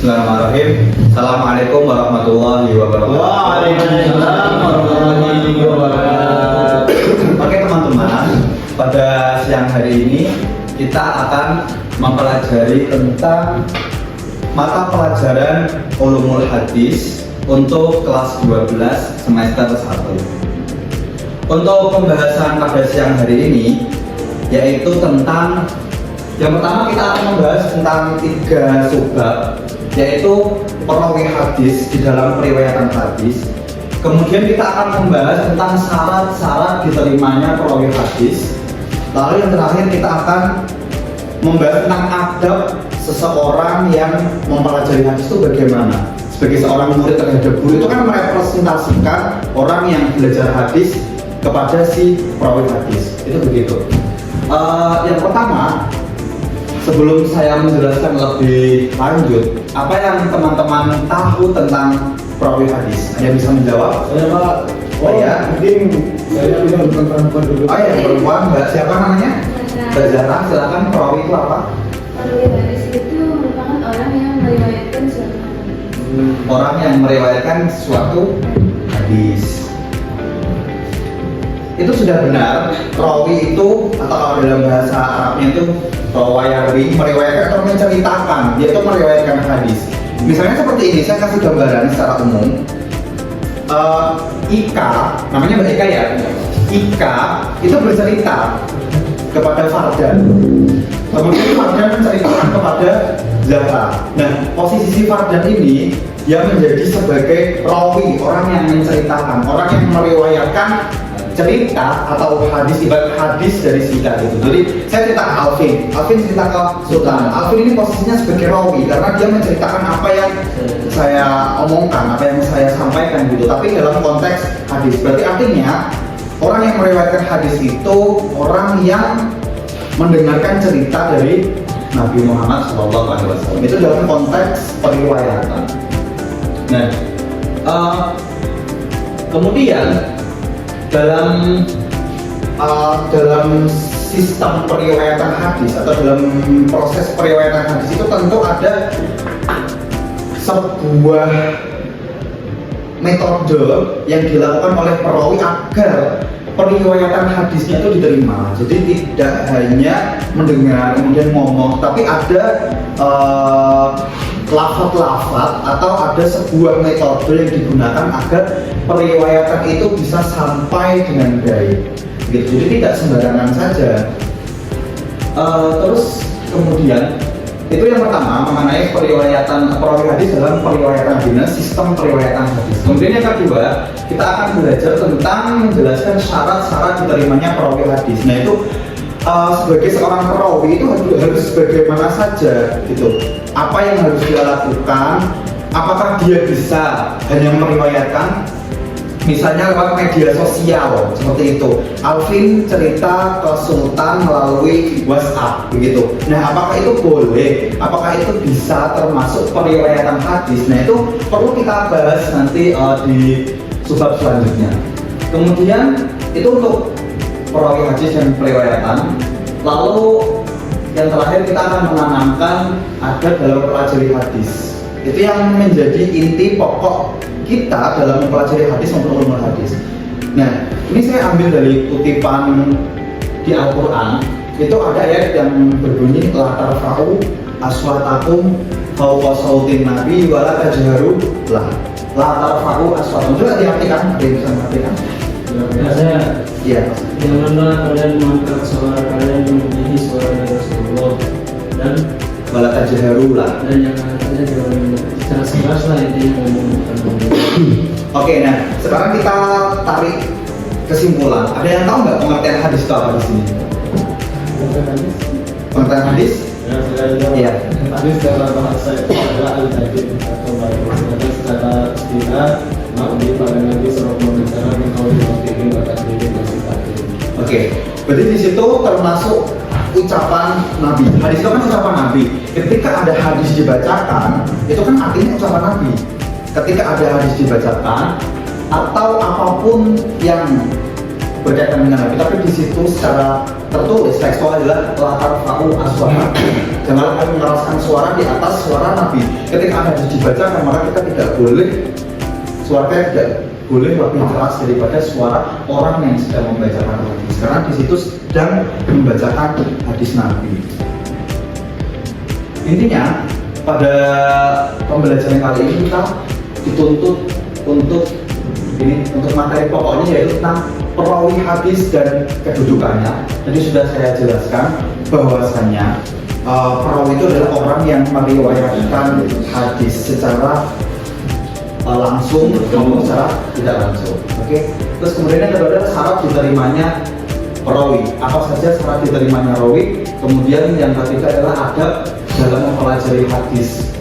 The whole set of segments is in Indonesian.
Bismillahirrahmanirrahim. Assalamualaikum warahmatullahi wabarakatuh. Waalaikumsalam warahmatullahi wabarakatuh. Oke teman-teman, pada siang hari ini kita akan mempelajari tentang mata pelajaran Ulumul Hadis untuk kelas 12 semester 1. Untuk pembahasan pada siang hari ini yaitu tentang yang pertama kita akan membahas tentang 3 subbab, yaitu perawi hadis di dalam periwayatan hadis. Kemudian kita akan membahas tentang syarat-syarat diterimanya perawi hadis. Lalu yang terakhir kita akan membahas tentang adab seseorang yang mempelajari hadis itu bagaimana. Sebagai seorang murid terhadap guru itu kan merepresentasikan orang yang belajar hadis kepada si perawi hadis. Itu begitu. Yang pertama, sebelum saya menjelaskan lebih lanjut, apa yang teman-teman tahu tentang perawi hadis? Ada yang bisa menjawab? Saya Pak. Oh ya, mungkin saya bisa perempuan dulu. Oh ya, perempuan. Mbak siapa namanya? Mbak Zara. Silakan, perawi itu apa? Perawi hadis itu merupakan orang yang meriwayatkan suatu hadis. Orang yang meriwayatkan suatu hadis. Itu sudah benar. Perawi itu, atau kalau dalam bahasa Arabnya itu rawayawi, meriwayatkan atau menceritakan, yaitu meriwayatkan hadis. Misalnya seperti ini, saya kasih gambaran secara umum. Ika, namanya Mbak Ika ya. Ika itu bercerita kepada Fardan. Kemudian Fardan menceritakan kepada Zahra. Nah, posisi si Fardan ini yang menjadi sebagai rawi, orang yang menceritakan, orang yang meriwayatkan cerita atau hadis, ibarat hadis dari sika gitu. Jadi saya cerita ke Alvin cerita ke Sultan. Alvin ini posisinya sebagai rawi karena dia menceritakan apa yang saya omongkan, apa yang saya sampaikan gitu. Tapi dalam konteks hadis, berarti artinya orang yang meriwayatkan hadis itu orang yang mendengarkan cerita dari Nabi Muhammad SAW. Itu dalam konteks periwayatan. Nah, kemudian dalam sistem periwayatan hadis atau dalam proses periwayatan hadis itu tentu ada sebuah metode yang dilakukan oleh perawi agar periwayatan hadisnya itu diterima. Jadi tidak hanya mendengar kemudian ngomong, tapi ada lafaz-lafaz atau ada sebuah metode yang digunakan agar periwayatan itu bisa sampai dengan baik gitu. Jadi tidak sembarangan saja. Terus kemudian itu yang pertama mengenai periwayatan perawi hadis dalam periwayatan hadis, sistem periwayatan hadis. Kemudian yang kedua, kita akan belajar tentang menjelaskan syarat-syarat diterimanya perawi hadis. Nah itu sebagai seorang perawi itu harus bagaimana saja gitu. Apa yang harus dia lakukan? Apakah dia bisa hanya meriwayatkan misalnya lewat media sosial seperti itu? Alvin cerita ke Sultan melalui WhatsApp begitu. Nah, apakah itu boleh? Apakah itu bisa termasuk periwayatan hadis? Nah, itu perlu kita bahas nanti di subbab selanjutnya. Kemudian itu untuk perawi hadis dan periwayatan. Lalu yang terakhir kita akan menanamkan adab dalam mempelajari hadis. Itu yang menjadi inti pokok kita dalam mempelajari hadis maupun ulumul hadis. Nah, ini saya ambil dari kutipan di Al-Quran. Itu ada ayat yang berbunyi la tarfa'u aswatakum fawqa sautin nabi wa la tajharu lah. La tarfa'u aswatakum. Coba diartikan, ada yang bisa mengartikan? Saya Janganlah kalian mengangkat suara kalian menjadi suara dari Rasulullah dan wala tajharulah. Dan jangan keras-keras lah intinya ngomong. Oke, nah sekarang kita tarik kesimpulan. Ada yang tahu nggak pengertian hadis itu apa di sini? Pengertian hadis? Ya, saya jawab. Iya. Hadis secara bahasa itu adalah al-hadis atau bahasa secara istilah makna pada Nabi SAW bicara mengkau diwakili bakat diri masing-masing. Oke, berarti di situ termasuk ucapan Nabi. Hadis itu kan ucapan Nabi. Ketika ada hadis dibacakan, itu kan artinya ucapan Nabi. Ketika ada hadis dibacakan atau apapun yang berkaitan dengan Nabi, tapi di situ secara tertulis tekstual adalah latar fa'u aswara. Janganlah kalian mengeraskan suara di atas suara Nabi. Ketika ada dibacakan, maka kita tidak boleh suara kita tidak boleh lebih keras daripada suara orang yang sedang membacakan hadis, karena di situ sedang membacakan hadis Nabi. Intinya pada pembelajaran kali ini kita dituntut untuk materi pokoknya yaitu tentang perawi hadis dan kedudukannya. Tadi sudah saya jelaskan bahwasanya perawi itu adalah orang yang meriwayatkan hadis secara langsung maupun secara tidak langsung. Oke. Terus kemudian yang kedua adalah syarat diterimanya perawi. Apa saja syarat diterimanya rawi? Kemudian yang ketiga adalah adab dalam mempelajari hadis,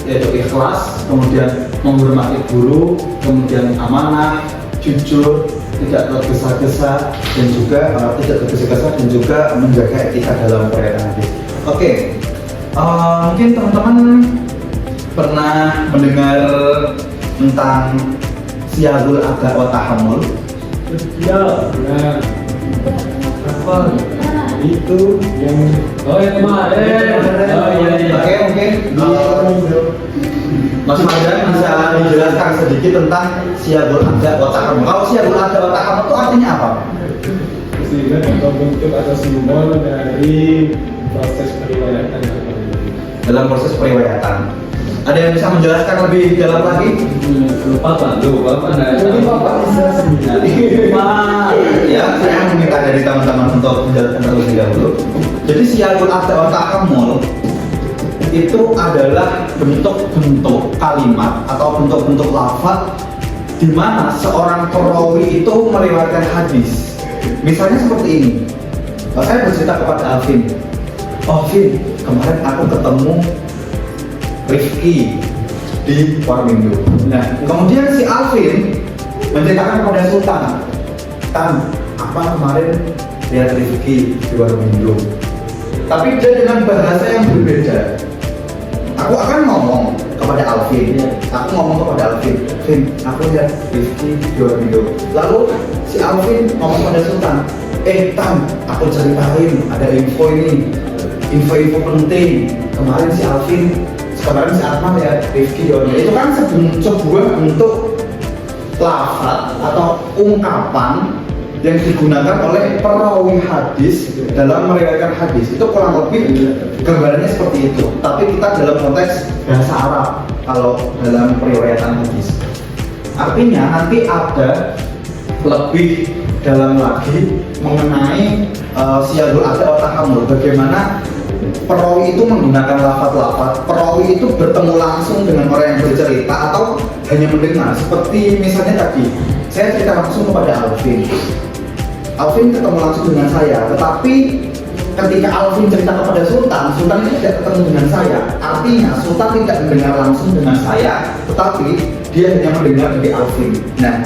yaitu ikhlas, kemudian menghormati guru, kemudian amanah, jujur, tidak tergesa-gesa, dan juga tidak tergesa-gesa dan juga menjaga etika dalam periwayatan hadis. Oke. Mungkin teman-teman pernah mendengar tentang siyagul ada wa tahammul? Ya, nah, apa itu yang yang kemarin. Oke, mungkin Mas Mardan bisa menjelaskan sedikit tentang siyagul ada wa tahammul. Kalau siyagul ada wa tahammul itu artinya apa? sehingga atau bentuk atau simbol dari proses periwayatan Dalam proses periwayatan. Ada yang bisa menjelaskan lebih dalam lagi? Lupa Pak. Mungkin Bapak bisa sendiri. Ya, saya meminta dari teman-teman untuk menjelaskan terlebih dahulu. Jadi siyagul ada wa tahammul itu adalah bentuk-bentuk kalimat atau bentuk-bentuk lafaz di mana seorang perawi itu meriwayatkan hadis. Misalnya seperti ini. Saya bercerita kepada Alvin. Oh Vin, kemarin aku ketemu Rifki di Warmindo. Nah, kemudian si Alvin menceritakan kepada Sultan, Tan, apa kemarin lihat Rifki di Warmindo. Tapi dia dengan bahasa yang berbeda. Aku akan ngomong kepada Alvin, Vin, aku lihat Rifki di Warmindo. Lalu si Alvin ngomong kepada Sultan, Tan, aku ceritain ada info ini, info penting. Kemarin si Atman ya Rifki di Warmindo. Itu kan sebuah bentuk lafaz atau ungkapan yang digunakan oleh perawi hadis dalam meriwayatkan hadis. Itu kurang lebih gambarannya seperti itu. Tapi kita dalam konteks bahasa Arab kalau dalam periwayatan hadis. Artinya nanti ada lebih dalam lagi mengenai siyagul ada wa tahammul, bagaimana perawi itu menggunakan lafaz-lafaz. Perawi itu bertemu langsung dengan orang yang bercerita atau hanya mendengar. Seperti misalnya tadi, saya cerita langsung kepada Alvin. Alvin ketemu langsung dengan saya, tetapi ketika Alvin cerita kepada Sultan, Sultan itu tidak ketemu dengan saya. Artinya Sultan tidak mendengar langsung dengan saya, tetapi dia hanya mendengar dari Alvin. Nah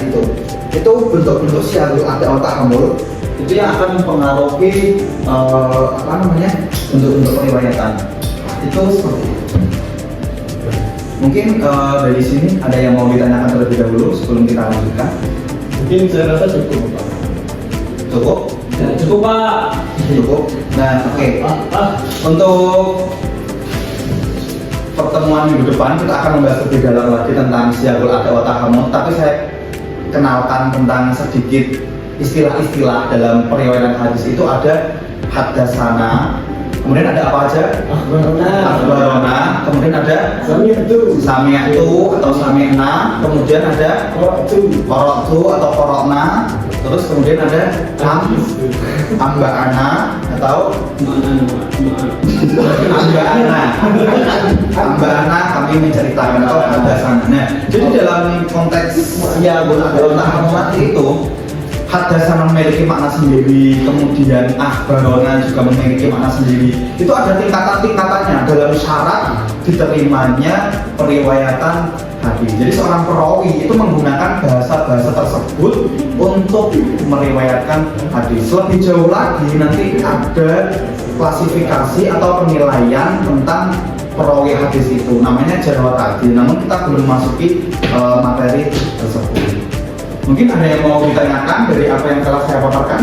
itu bentuk-bentuk siyagul ada wa tahammul. Itu yang akan mempengaruhi bentuk-bentuk periwayatan. Itu seperti itu. Mungkin dari sini ada yang mau ditanyakan terlebih dahulu sebelum kita lanjutkan. Mungkin saya rasa cukup Pak. Cukup? Ya, cukup Pak. Cukup. Nah, oke. Untuk pertemuan minggu depan kita akan membahas lebih dalam lagi tentang siyagul ada wa tahammul. Tapi saya kenalkan tentang sedikit istilah-istilah dalam periwayatan hadis. Itu ada haddatsana, kemudian ada apa aja? Akhbarana, kemudian ada sami'tu atau sami'na, kemudian ada qara'tu atau qara'na, terus kemudian ada amba'ana atau amba'ana kami menceritakan atau haddatsana. Nah, jadi dalam konteks siyagul ada wa tahammul itu haddatsana memiliki makna sendiri, kemudian akhbarana juga memiliki makna sendiri. Itu ada tingkatan-tingkatannya dalam syarat diterimanya periwayatan hadis. Jadi seorang perawi itu menggunakan bahasa-bahasa tersebut untuk meriwayatkan hadis. Lebih jauh lagi nanti ada klasifikasi atau penilaian tentang perawi hadis itu, namanya jarh wa ta'dil. Namun kita belum masuki materi tersebut. Mungkin ada yang mau ditanyakan dari apa yang telah saya paparkan?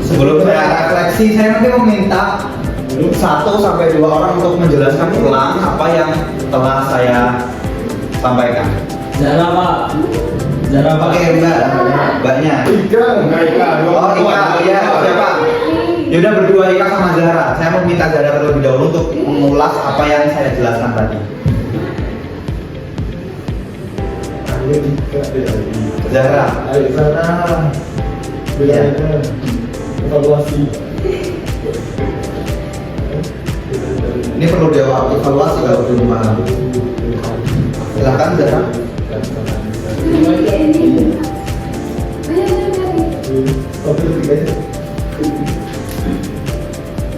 Sebelum saya refleksi, saya nanti meminta 1 sampai 2 orang untuk menjelaskan ulang apa yang telah saya sampaikan. Zara Pak. Zara Pak. Oke, mbaknya. Oh, Ika, iya, siapa? Yaudah berdua, Ika sama Zahra. Saya mau minta Zahra terlebih dahulu untuk mengulas apa yang saya jelaskan tadi. Zahra. Evaluasi. Ini perlu dievaluasi kalau belum paham. Silakan Zahra.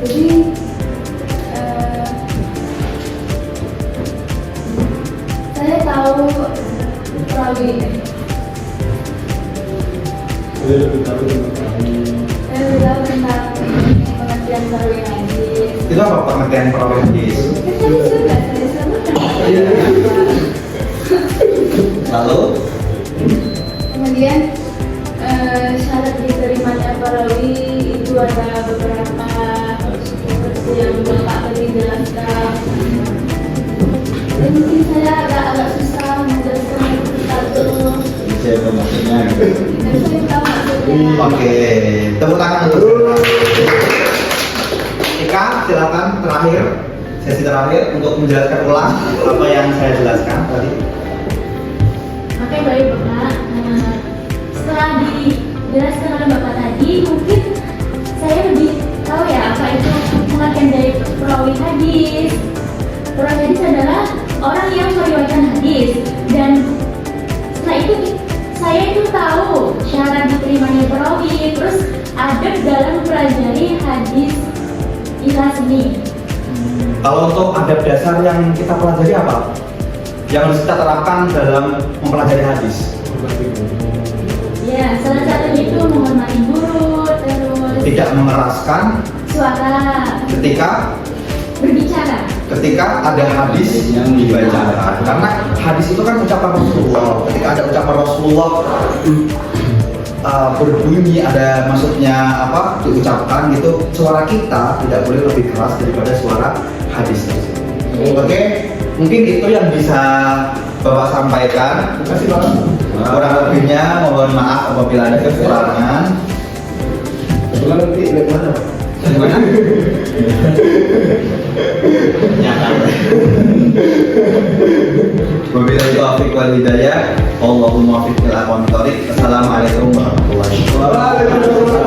Jadi saya tahu perawi ini. Saya lebih tahu tentang Saya tahu tentang pengertian perawi hadis. Itu apa pengertian perawi hadis? Kan sudah saya sebutkan. Lalu Kemudian syarat diterimanya perawi itu ada beberapa seperti yang Bapak tadi jelaskan. Dan mungkin saya agak susah menjelaskan itu satu. saya tahu maksudnya. Dan saya tahu maksudnya. Oke, tepuk tangan untuk Ika, silakan terakhir sesi terakhir untuk menjelaskan ulang apa yang saya jelaskan tadi. Oke, baik Bapak. Setelah dijelaskan oleh Bapak tadi, mungkin saya lebih tahu ya apa itu pengertian dari perawi hadis. Perawi hadis adalah orang yang meriwayatkan hadis, dan setelah itu saya itu tahu syarat diterimanya perawi, terus adab dalam mempelajari hadis ikhlas ini. Kalau untuk adab dasar yang kita pelajari apa? Yang harus kita terapkan dalam mempelajari hadis. Ya, salah satunya itu menghormati guru, terus Tidak mengeraskan suara ketika berbicara. ada hadis yang dibacakan. Karena hadis itu kan ucapan Rasulullah. Ketika ada ucapan Rasulullah berbunyi, ada maksudnya apa diucapkan gitu, suara kita tidak boleh lebih keras daripada suara hadis tersebut. Oke, mungkin itu yang bisa Bapak sampaikan. Terima kasih Pak. Kurang lebihnya mohon maaf apabila ada kekurangan. Kebetulan nanti lihat mana? Gimana? Wabillahi taufiq wal hidayah. Allahumma waffiq ila aqwamit thoriq. Assalamualaikum warahmatullahi wabarakatuh.